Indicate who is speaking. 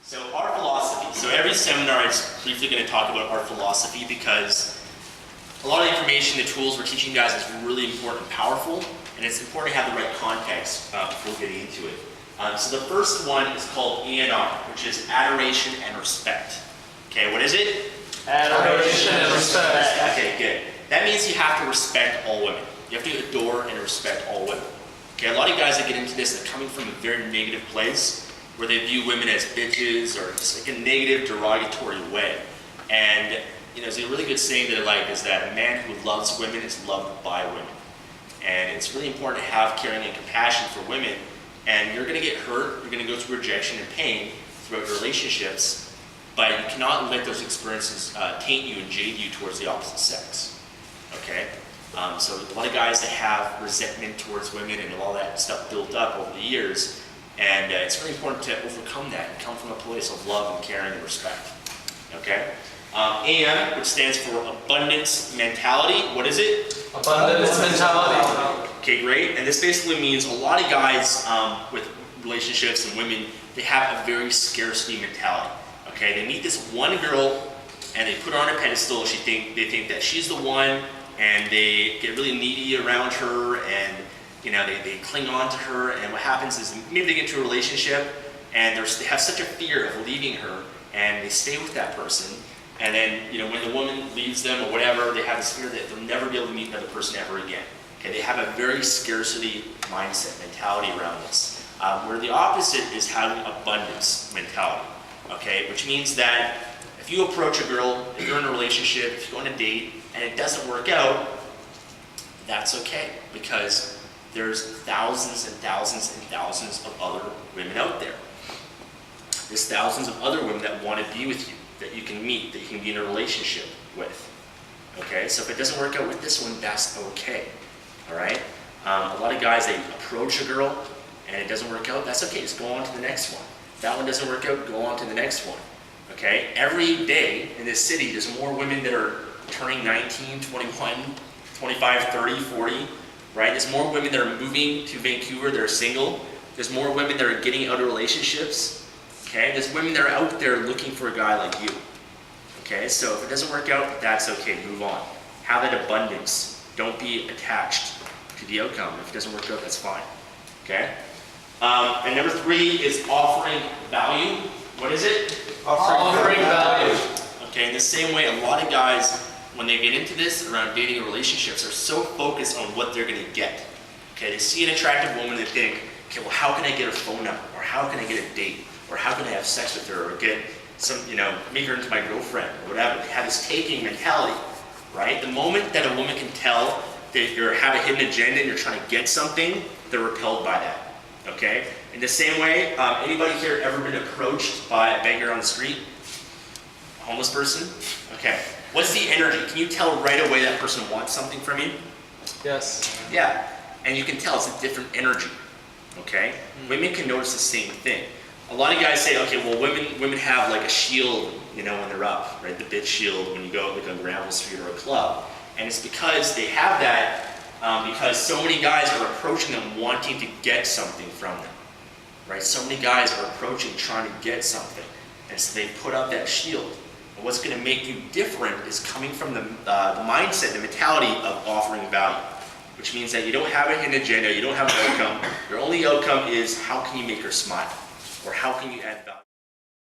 Speaker 1: So our philosophy. So every seminar is briefly going to talk about our philosophy because a lot of the information, the tools we're teaching you guys is really important and powerful, and it's important to have the right context before getting into it. So the first one is called ANR, which is Adoration and Respect. Okay, what is it?
Speaker 2: Adoration and Respect.
Speaker 1: Okay, good. That means you have to respect all women. You have to adore and respect all women. Okay, a lot of guys that get into this are coming from a very negative place where they view women as bitches or just like a negative, derogatory way. And you know, there's a really good saying that I like is that a man who loves women is loved by women. And it's really important to have caring and compassion for women. And you're going to get hurt, you're going to go through rejection and pain throughout your relationships, but you cannot let those experiences taint you and jade you towards the opposite sex. Okay? So a lot of guys that have resentment towards women and all that stuff built up over the years, and it's really important to overcome that and come from a place of love and caring and respect. Okay? AN, which stands for abundance mentality. What is it?
Speaker 2: Abundance mentality.
Speaker 1: Okay, great. And this basically means a lot of guys with relationships and women, they have a very scarcity mentality. Okay, they meet this one girl and they put her on a pedestal. They think that she's the one, and they get really needy around her, and you know they cling on to her. And what happens is maybe they get into a relationship and they have such a fear of leaving her, and they stay with that person. And then, you know, when the woman leaves them or whatever, they have this fear that they'll never be able to meet another person ever again. Okay, they have a very scarcity mindset, mentality around this. Where the opposite is having abundance mentality. Okay, which means that if you approach a girl, if you're in a relationship, if you go on a date, and it doesn't work out, that's okay, because there's thousands and thousands and thousands of other women out there. There's thousands of other women that want to be with you, that you can meet, that you can be in a relationship with. Okay, so if it doesn't work out with this one, that's okay. All right? A lot of guys, they approach a girl and it doesn't work out, that's okay, just go on to the next one. If that one doesn't work out, go on to the next one. Okay? Every day in this city, there's more women that are turning 19, 21, 25, 30, 40, right? There's more women that are moving to Vancouver that are single. There's more women that are getting out of relationships. Okay? There's women that are out there looking for a guy like you. Okay? So if it doesn't work out, that's okay, move on. Have that abundance. Don't be attached to the outcome. If it doesn't work out, that's fine. Okay? And number 3 is offering value. What is it?
Speaker 2: Offering value.
Speaker 1: Okay, in the same way, a lot of guys, when they get into this around dating and relationships, are so focused on what they're going to get. Okay, they see an attractive woman and they think, okay, well, how can I get her phone number? Or how can I get a date? Or how can I have sex with her? Or get some, you know, make her into my girlfriend or whatever. They have this taking mentality, right? The moment that a woman can tell that you have a hidden agenda and you're trying to get something, they're repelled by that. Okay? In the same way, anybody here ever been approached by a beggar on the street? A homeless person? Okay. What's the energy? Can you tell right away that person wants something from you?
Speaker 2: Yes.
Speaker 1: Yeah. And you can tell it's a different energy. Okay? Women can notice the same thing. A lot of guys say, okay, well, women have like a shield, you know, when they're up, right? The bitch shield when you go like on Granville Street or a club. And it's because they have that because so many guys are approaching them wanting to get something from them, right? So many guys are approaching trying to get something, and so they put up that shield. And what's going to make you different is coming from the mindset, the mentality of offering value, which means that you don't have a hidden agenda, you don't have an outcome. Your only outcome is how can you make her smile, or how can you add value.